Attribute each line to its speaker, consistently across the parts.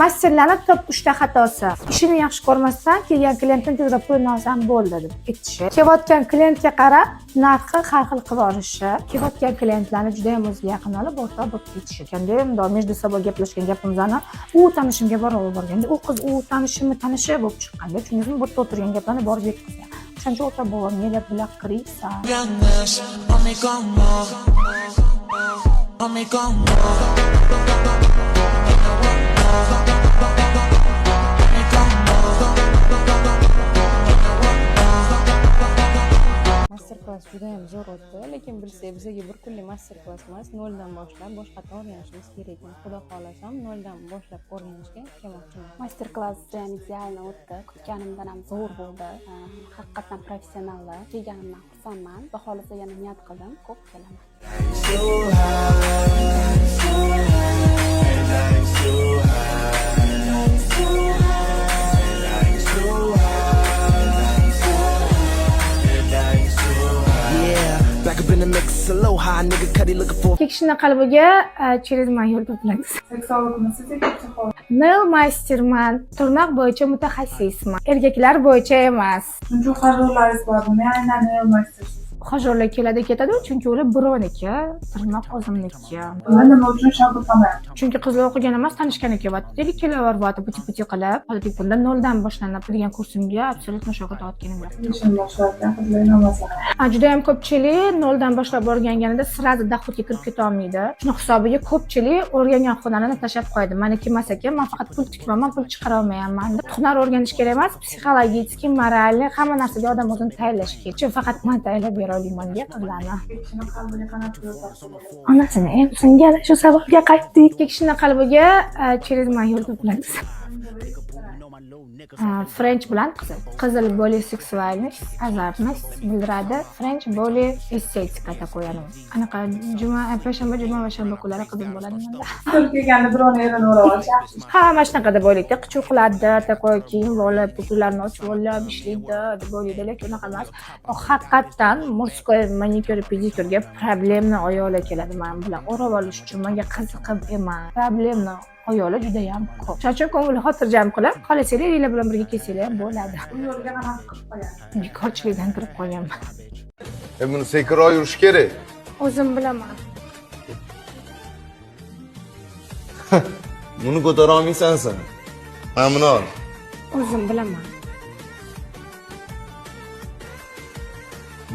Speaker 1: Masterlarning top 3 ta xatosi. Ishini yaxshi ko'rmasdan, kelgan klientni tezroq pulini olsam bo'ldi deb aytishi. Kelayotgan klientga qarab, narxi har xil qilib olishi. Kelayotgan klientlarni juda ham o'ziga yaqin olib, o'rtoq bo'lib ketishi. Endi между собой gaplashgan gapimizni u tanishimga borganda, u qiz u tanishi bo'lib chiqqanda, tushundingizmi? Bu yerda o'tirgan gaplarni borib yetkazgan. O'shancha o'rtoq bo'lib, nega bular qiriysan?
Speaker 2: Master class juda ham zo'r o'tdi, lekin bilsangiz bizga bir kunlik master class emas, noldan boshlab boshqatdan o'rganishimiz kerak. Xudo xolasa noldan boshlab o'rganishga kelmoqchiman.
Speaker 3: Master class judayam ideal o'tdi. Kutganimdan ham zo'r bo'ldi. Haqiqatan professionallar. Kelganimdan xursandman. Xudo xolasa yana niyat qildim, ko'p kelaman.
Speaker 1: Ikki kishining qalbiga через ma'yur to'planadi. Nail masterman, tirnoq bo'yicha mutaxassisman. Erkaklar bo'yicha emas.
Speaker 4: Chunki hozirlaringiz bormi? Aynan nail master.
Speaker 1: Hozirlar keladi ketadi, chunki ular birovniki, tirnoq o'zimniki.
Speaker 4: Men nima uchun shogird olmayapman?
Speaker 1: Chunki qizlar o'qigan emas, tanishgan ekan. Kelaveradi, puti qilib, hozirgi kunda noldan boshlanib turgan kursimga absolyutno shogird olganim yo'q.
Speaker 4: Ishim boshlayotgan qizlarning maslahat.
Speaker 1: Juda ham ko'pchilik noldan boshlab o'rganganida sirada dohodga kirib keta olmaydi. Shuni hisobiga ko'pchilik o'rgangan hunarni tashlab qo'yadi. Meniki emas ekan, men faqat pul tikmayman, pul chiqara olmayman. Hunar o'rganish kerak emas, psixologik, moralniy, hamma narsaga odam o'zini tayyorlashi kerak. Chunki faqat men tayyorlab bera olmayman qizlarni.
Speaker 4: Kishining qalbiga qanday yo'l
Speaker 1: Onasini ham singari shu savolga qaytdik. Ikki kishining qalbiga через ma'yur to'planadi. French bilan qizil более seksualность, azartность bildiradi. French более estetika такой anu. Anaqa juma, payshanba, juma va shanba kunlari qizil bo'ladi menda.
Speaker 4: Tur kelganda birovni erini o'rab olish yaxshi.
Speaker 1: Ha, mana shunaqa deb o'ylaydi. Qichuv qiladi, takoy kiyim olib, putularni ochib olib, ishlaydi deb o'ylaydi, lekin unaqa emas. Haqiqatan murskoy manikyur, pedikyurga problemni ayoli keladi men bilan o'rab olish uchun menga qiziqib emas. Problemni ayoli juda ham ko'p. Shuning ko'ngil xotirjam qilib, xolasanglar uylar bilan birga kelsanglar ham bo'ladi.
Speaker 4: Bu yo'lga ham qilib qo'yadi.
Speaker 1: Bekorchilikdan turib qolganman.
Speaker 5: Buni sekinroq yurish kerak.
Speaker 1: O'zim bilaman.
Speaker 5: Buni ko'tara olmaysan sen. Mana buni ol.
Speaker 1: O'zim bilaman.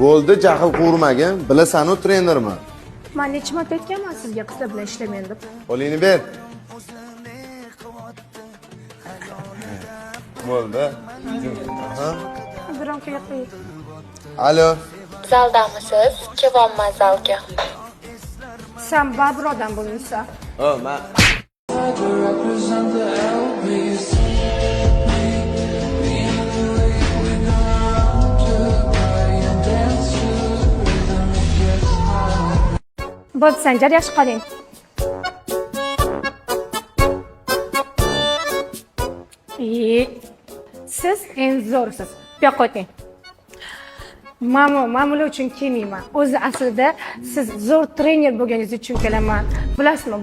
Speaker 5: Bo'ldi, jahl qo'rmagin. Bilasan-ku trenerman.
Speaker 1: Men necha marta aytganman sizga qizlar bilan ishlamayman deb.
Speaker 5: Qo'lingni ber. Bo'ldi. Aha.
Speaker 1: Bironga qo'y.
Speaker 5: Alo.
Speaker 6: Zaldamisiz? Kelolman zalga.
Speaker 1: Sen babrodan bo'lsa.
Speaker 5: Ha, men
Speaker 1: Bo'p, Sanjar, yaxshi qoling. Siz eng zo'rsiz. Bu yoqqa o'ting. Ma'mula uchun kelmayman. O'zi aslida siz zo'r trener bo'lganingiz uchun kelaman. Bilasizmi,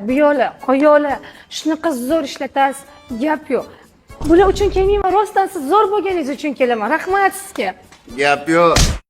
Speaker 1: biyola, qo'yola, shunaqa zo'r ishlatasiz, gap yo'q. Bular uchun kelmayman, rostdan siz zo'r bo'lganingiz uchun kelaman. Rahmat sizga.
Speaker 5: gap yo'q.